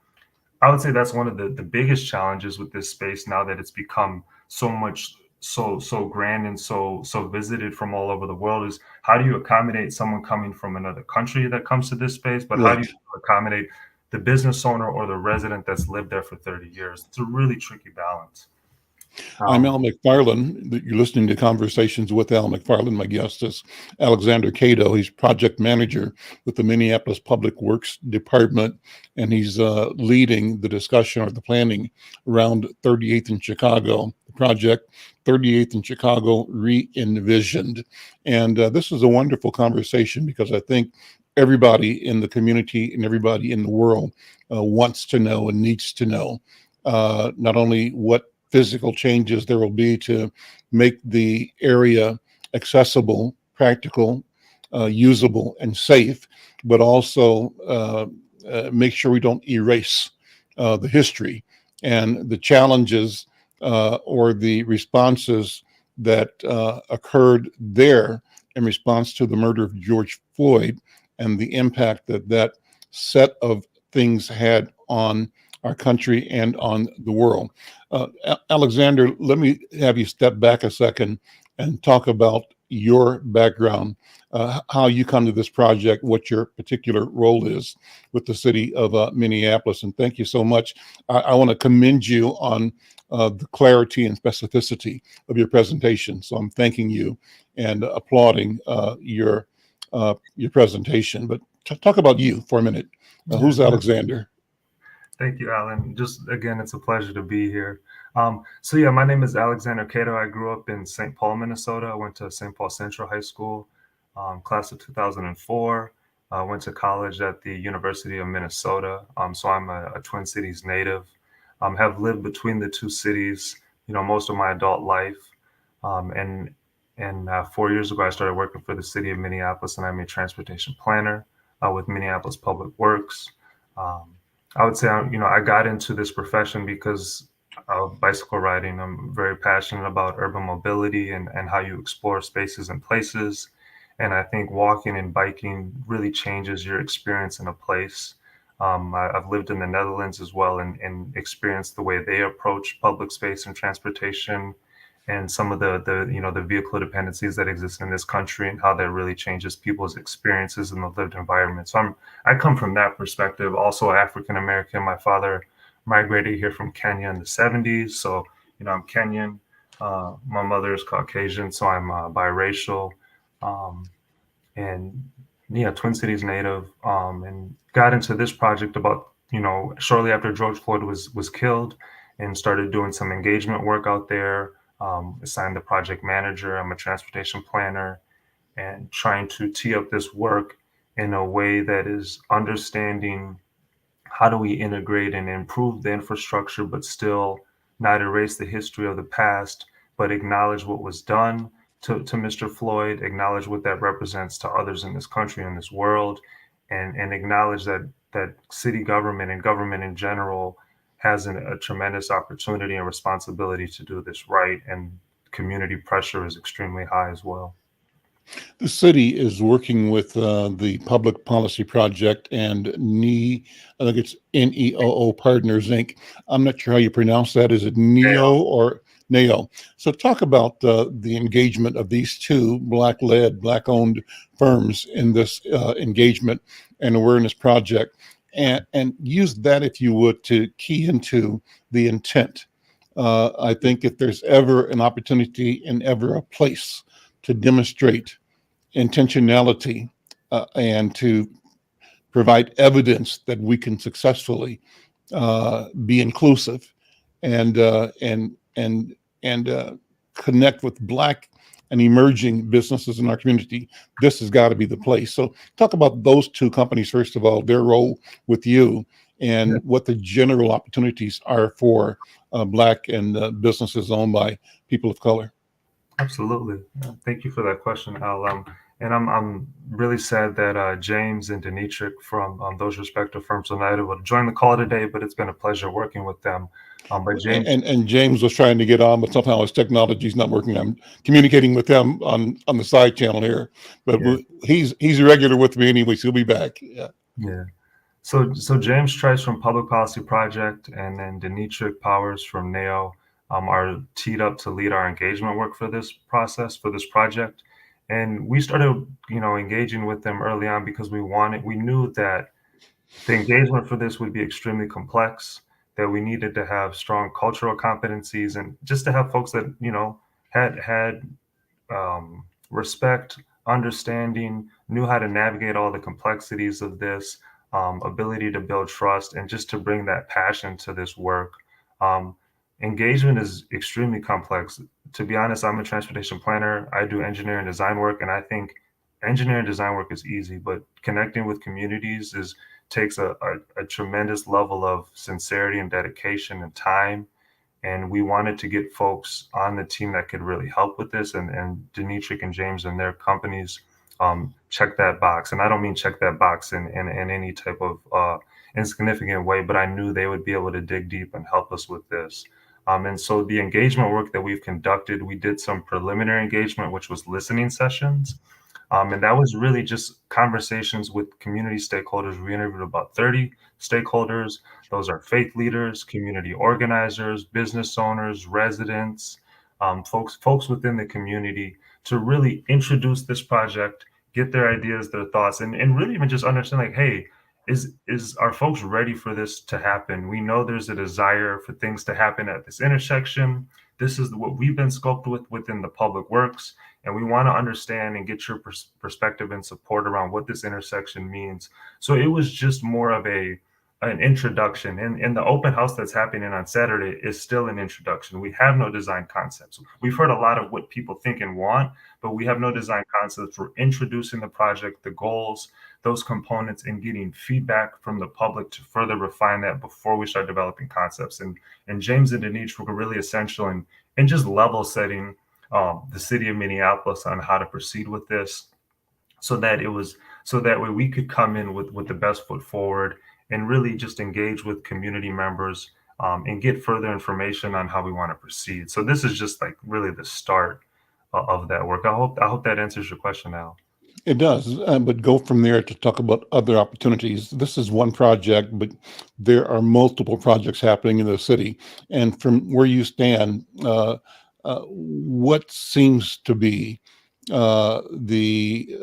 I would say that's one of the biggest challenges with this space now that it's become so much so grand and so visited from all over the world, is how do you accommodate someone coming from another country that comes to this space, but how do you accommodate the business owner or the resident that's lived there for 30 years? It's a really tricky balance. I'm Al McFarlane. You're listening to Conversations with Al McFarlane. My guest is Alexander Cato. He's project manager with the Minneapolis Public Works Department, and he's leading the discussion or the planning around 38th in Chicago, the project 38th in Chicago re-envisioned. And this is a wonderful conversation because I think everybody in the community and everybody in the world wants to know and needs to know not only what physical changes there will be to make the area accessible, practical, usable, and safe, but also make sure we don't erase the history and the challenges or the responses that occurred there in response to the murder of George Floyd and the impact that that set of things had on our country and on the world. Alexander, let me have you step back a second and talk about your background, how you come to this project, what your particular role is with the city of Minneapolis. And thank you so much. I want to commend you on the clarity and specificity of your presentation. So I'm thanking you and applauding your presentation. But talk about you for a minute. Who's Alexander? Thank you, Alan. Just again, it's a pleasure to be here. So yeah, my name is Alexander Cato. I grew up in St. Paul, Minnesota. I went to St. Paul Central High School, class of 2004. I went to college at the University of Minnesota. So I'm a Twin Cities native. Have lived between the two cities, most of my adult life. And 4 years ago, I started working for the city of Minneapolis, and I'm a transportation planner with Minneapolis Public Works. I would say, I got into this profession because of bicycle riding. I'm very passionate about urban mobility and how you explore spaces and places. And I think walking and biking really changes your experience in a place. I've lived in the Netherlands as well and experienced the way they approach public space and transportation and some of the vehicle dependencies that exist in this country and how that really changes people's experiences in the lived environment. So I come from that perspective. Also African American. My father migrated here from Kenya in the 70s. So, I'm Kenyan. My mother is Caucasian, so I'm biracial. And yeah, Twin Cities native. And got into this project about, shortly after George Floyd was killed, and started doing some engagement work out there. Assigned the project manager. I'm a transportation planner, and trying to tee up this work in a way that is understanding how do we integrate and improve the infrastructure, but still not erase the history of the past, but acknowledge what was done to Mr. Floyd, acknowledge what that represents to others in this country and this world, and acknowledge that city government and government in general has a tremendous opportunity and responsibility to do this right, and community pressure is extremely high as well. The city is working with the Public Policy Project and I think it's NEOO Partners, Inc. I'm not sure how you pronounce that. Is it NEO or NEO? So talk about the engagement of these two Black-led, Black-owned firms in this engagement and awareness project. And use that, if you would, to key into the intent. I think if there's ever an opportunity and ever a place to demonstrate intentionality and to provide evidence that we can successfully be inclusive and connect with Black and emerging businesses in our community. This has got to be the place. So talk about those two companies, first of all, their role with you, and what the general opportunities are for Black and businesses owned by people of color. Absolutely. Thank you for that question, Al. And I'm really sad that James and Denitrik from those respective firms were not able to join the call today, but it's been a pleasure working with them. But James and James was trying to get on, but somehow his technology is not working. I'm communicating with them on the side channel here, but he's a regular with me anyway, so he'll be back. Yeah. So James Trice from Public Policy Project, and then Denitrik Powers from NAO are teed up to lead our engagement work for this process, for this project. And we started, engaging with them early on because we knew that the engagement for this would be extremely complex, that we needed to have strong cultural competencies, and just to have folks that, had respect, understanding, knew how to navigate all the complexities of this, ability to build trust, and just to bring that passion to this work. Engagement is extremely complex. To be honest, I'm a transportation planner. I do engineering design work, and I think engineering design work is easy, but connecting with communities takes a tremendous level of sincerity and dedication and time. And we wanted to get folks on the team that could really help with this. And Denitrik and James and their companies check that box. And I don't mean check that box in any type of insignificant way, but I knew they would be able to dig deep and help us with this. And so the engagement work that we've conducted, we did some preliminary engagement, which was listening sessions. And that was really just conversations with community stakeholders. We interviewed about 30 stakeholders. Those are faith leaders, community organizers, business owners, residents, folks within the community, to really introduce this project, get their ideas, their thoughts, and really even just understand, like, hey, are folks ready for this to happen? We know there's a desire for things to happen at this intersection. This is what we've been scoped with within the public works, and we want to understand and get your perspective and support around what this intersection means. So it was just more of an introduction, and the open house that's happening on Saturday is still an introduction. We have no design concepts. We've heard a lot of what people think and want, but we have no design concepts. We're introducing the project, the goals, those components, and getting feedback from the public to further refine that before we start developing concepts. And James and Denise were really essential in just level setting the city of Minneapolis on how to proceed with this, so that way we could come in with the best foot forward and really just engage with community members and get further information on how we want to proceed. So this is just like really the start of that work. I hope that answers your question, Al. It does, but go from there to talk about other opportunities. This is one project, but there are multiple projects happening in the city. And from where you stand, what seems to be the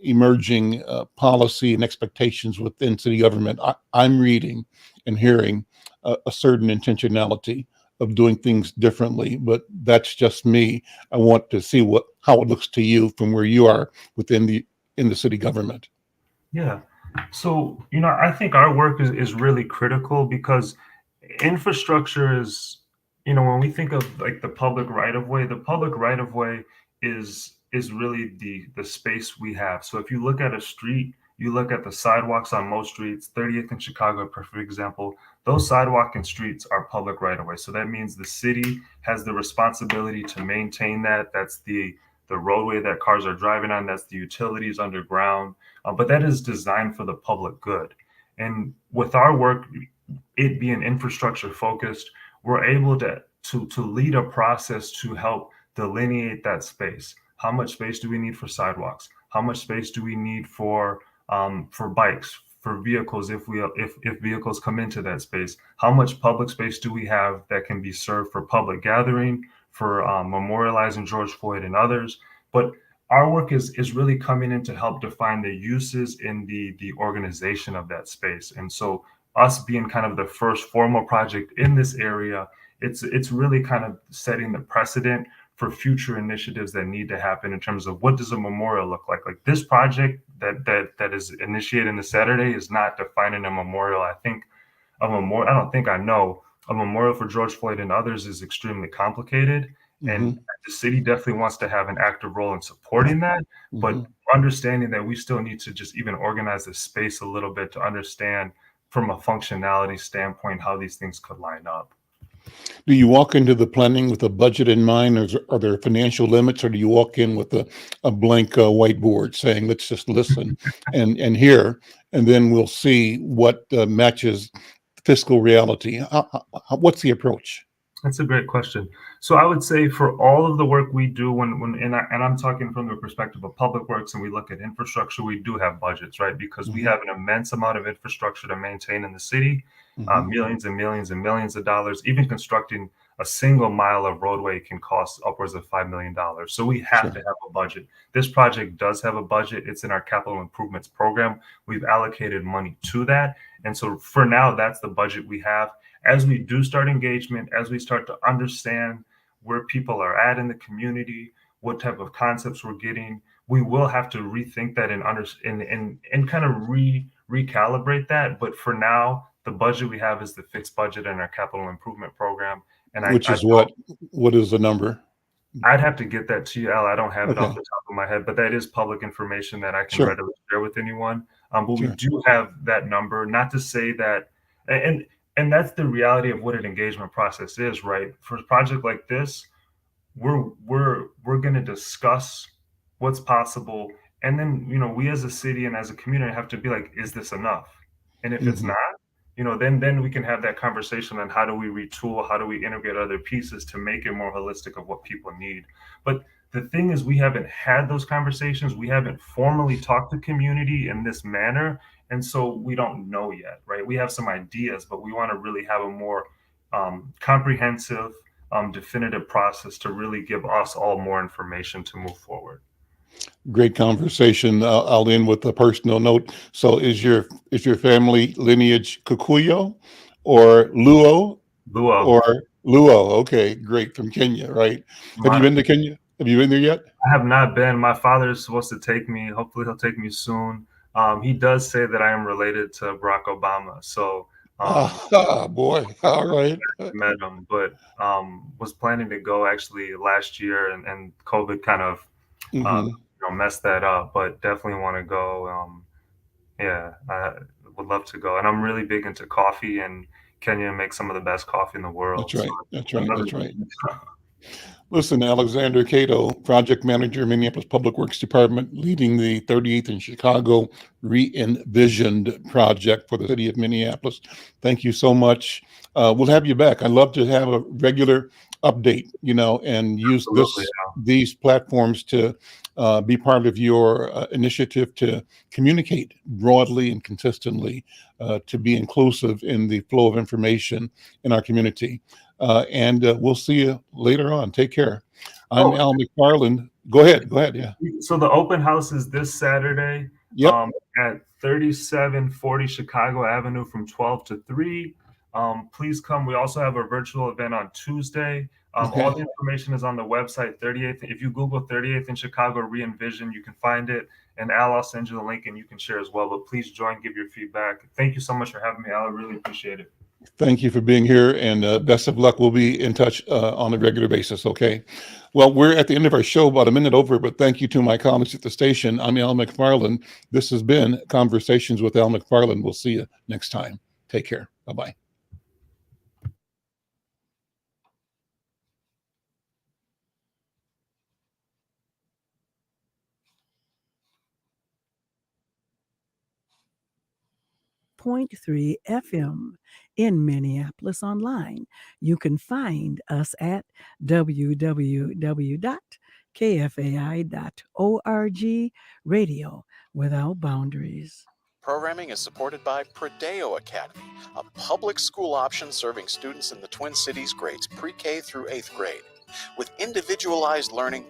emerging policy and expectations within city government? I'm reading and hearing a certain intentionality of doing things differently, but that's just me. I want to see how it looks to you from where you are within the city government. Yeah. So, I think our work is really critical, because infrastructure is, when we think of like the public right of way is really the space we have. So if you look at a street, you look at the sidewalks on most streets, 30th in Chicago, a perfect example, those sidewalk and streets are public right of way. So that means the city has the responsibility to maintain that. That's the roadway that cars are driving on. That's the utilities underground. But that is designed for the public good. And with our work, it being infrastructure focused, we're able to lead a process to help delineate that space. How much space do we need for sidewalks? How much space do we need for bikes, for vehicles, if vehicles come into that space? How much public space do we have that can be served for public gathering, for memorializing George Floyd and others? But our work is really coming in to help define the uses in the organization of that space. And so us being kind of the first formal project in this area, it's really kind of setting the precedent for future initiatives that need to happen in terms of what does a memorial look like. Like this project that is initiated this Saturday is not defining a memorial. I think a memorial, I don't think I know, a memorial for George Floyd and others is extremely complicated. And the city definitely wants to have an active role in supporting that, but understanding that we still need to just even organize the space a little bit to understand from a functionality standpoint how these things could line up. Do you walk into the planning with a budget in mind, or are there financial limits, or do you walk in with a blank whiteboard saying, let's just listen and hear, and then we'll see what matches fiscal reality? What's the approach? That's a great question. So I would say for all of the work we do, and I'm talking from the perspective of public works, and we look at infrastructure, we do have budgets, right? Because we have an immense amount of infrastructure to maintain in the city, millions and millions and millions of dollars. Even constructing a single mile of roadway can cost upwards of $5 million. So we have to have a budget. This project does have a budget. It's in our capital improvements program. We've allocated money to that. And so for now, that's the budget we have. As we do start engagement, as we start to understand where people are at in the community, what type of concepts we're getting, we will have to rethink that and kind of recalibrate that. But for now, the budget we have is the fixed budget in our capital improvement program. And what is the number? I'd have to get that to you, Al. I don't have it off the top of my head, but that is public information that I can readily share with anyone. But we do have that number, not to say that, and that's the reality of what an engagement process is, right? For a project like this, we're going to discuss what's possible, and then we as a city and as a community have to be like, is this enough? And if it's not, then we can have that conversation on how do we retool, how do we integrate other pieces to make it more holistic of what people need. But the thing is, we haven't had those conversations. We haven't formally talked to community in this manner. And so we don't know yet, right? We have some ideas, but we want to really have a more comprehensive, definitive process to really give us all more information to move forward. Great conversation. I'll end with a personal note. So is your family lineage Kikuyu or Luo? Luo. Or Luo. Okay, great. From Kenya, right? Have you been to Kenya? Have you been there yet? I have not been. My father is supposed to take me. Hopefully he'll take me soon. He does say that I am related to Barack Obama. So boy. All right. I met him, but was planning to go actually last year, and COVID kind of messed that up, but definitely want to go. I would love to go. And I'm really big into coffee, and Kenya makes some of the best coffee in the world. That's right. Listen, Alexander Cato, project manager, Minneapolis Public Works Department, leading the 38th in Chicago re-envisioned project for the city of Minneapolis. Thank you so much. We'll have you back. I'd love to have a regular update, and use these platforms to be part of your initiative to communicate broadly and consistently, to be inclusive in the flow of information in our community. And we'll see you later on. Take care. I'm Al McFarlane. Go ahead. Yeah. So the open house is this Saturday at 3740 Chicago Avenue from 12 to 3. Please come. We also have a virtual event on Tuesday. All the information is on the website, 38th. If you Google 38th in Chicago re-envision, you can find it. And Al, I'll send you the link and you can share as well. But please join, give your feedback. Thank you so much for having me, Al. I really appreciate it. Thank you for being here, and best of luck. We'll be in touch on a regular basis, okay? Well, we're at the end of our show, about a minute over, but thank you to my colleagues at the station. I'm Al McFarlane. This has been Conversations with Al McFarlane. We'll see you next time. Take care. Bye-bye. .3 FM in Minneapolis online. You can find us at www.kfai.org. Radio without boundaries. Programming is supported by Prodeo Academy, a public school option serving students in the Twin Cities grades pre-K through 8th grade. With individualized learning,